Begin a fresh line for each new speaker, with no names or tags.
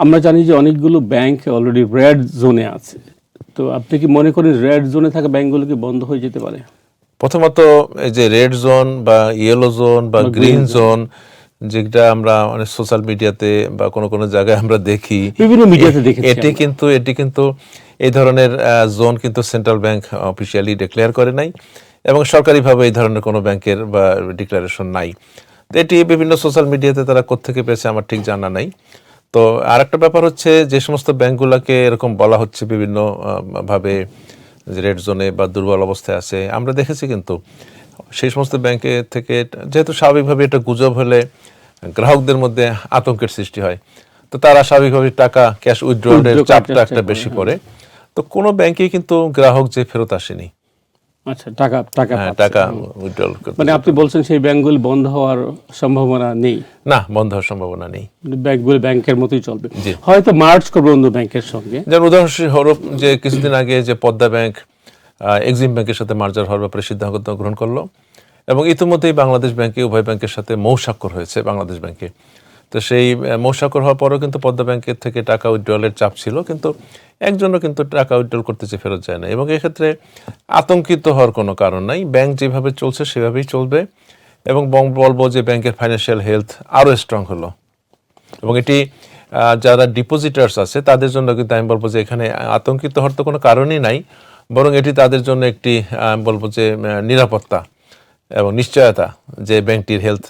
আমরা জানি যে অনেকগুলো ব্যাংক অলরেডি রেড জোনে আছে। তো আপনি কি মনে করেন রেড জোনে থাকা ব্যাংকগুলো কি বন্ধ হয়ে যেতে পারে?
প্রথমত এই যে রেড জোন বা ইয়েলো জোন বা
বা
গ্রিন জোন, যেটা আমরা অনেক সোশ্যাল মিডিয়াতে বা কোনো কোনো জায়গায় আমরা দেখি,
বিভিন্ন মিডিয়াতে দেখেছি
এটি
আমরা।
কিন্তু এই ধরনের জোন কিন্তু সেন্ট্রাল ব্যাংক অফিসিয়ালি ডিক্লেয়ার করে নাই, এবং সরকারিভাবে এই ধরনের কোনো ব্যাংকের বা ডিক্লারেশন নাই। তো এটি বিভিন্ন সোশ্যাল মিডিয়াতে তারা কোত্থেকে পেয়েছে আমার ঠিক জানা নাই। তো আরেকটা ব্যাপার হচ্ছে, যে সমস্ত ব্যাংকগুলোকে এরকম বলা হচ্ছে বিভিন্ন ভাবে যে রেড জোনে বা দুর্বল অবস্থায় আছে, আমরা দেখেছি কিন্তু সেই সমস্ত ব্যাংকে থেকে, যেহেতু স্বাভাবিকভাবে এটা গুজব হলে গ্রাহকদের মধ্যে আতঙ্কের সৃষ্টি হয়, তো তারা স্বাভাবিকভাবে টাকা ক্যাশ উইথড্রলের
উইথড্র করার
চাপটা
চেষ্টা
একটা
করে,
বেশি
হ্যাঁ।
পড়ে। তো কোনো ব্যাংকেই কিন্তু গ্রাহক যে ফেরত আসেনি,
আচ্ছা, টাকা টাকা
হ্যাঁ,
পাচ্ছে।
টাকা উইথড্রল করতে
মানে আপনি বলছেন সেই ব্যাংকগুলি বন্ধ হওয়ার সম্ভাবনা নেই?
না, বন্ধ হওয়ার সম্ভাবনা নেই।
ব্যাংকগুলি ব্যাংকের মতোই চলবে,
জি।
হয়তো মার্জ করবে অন্য ব্যাংকের সঙ্গে।
যেমন উদাহরণস্বরূপ যে কিছুদিন আগে যে পদ্মা ব্যাংক এক্সিম ব্যাংকের সাথে মার্জার হওয়ার ব্যাপারে সিদ্ধান্ত গ্রহণ করলো, এবং ইতিমধ্যেই বাংলাদেশ ব্যাংকে উভয় ব্যাংকের সাথে মৌ স্বাক্ষর হয়েছে বাংলাদেশ ব্যাংকে। তো সেই মৌ স্বাক্ষর হওয়ার পরেও কিন্তু পদ্মা ব্যাংকের থেকে টাকা উইথড্রলের চাপ ছিল, কিন্তু একজনও কিন্তু টাকা উইথড্রল করতে চেয়ে ফেরত যায় না। এবং এক্ষেত্রে আতঙ্কিত হওয়ার কোনো কারণ নাই, ব্যাংক যেভাবে চলছে সেভাবেই চলবে, এবং বলবো যে ব্যাংকের ফাইন্যান্সিয়াল হেলথ আরও স্ট্রং হলো। এবং এটি যারা ডিপোজিটার্স আছে তাদের জন্য কিন্তু আমি বলবো যে এখানে আতঙ্কিত হওয়ার তো কোনো কারণই নাই, বরং এটি তাদের জন্য একটি বলবো যে নিরাপত্তা এবং নিশ্চয়তা যে ব্যাংকটির হেলথ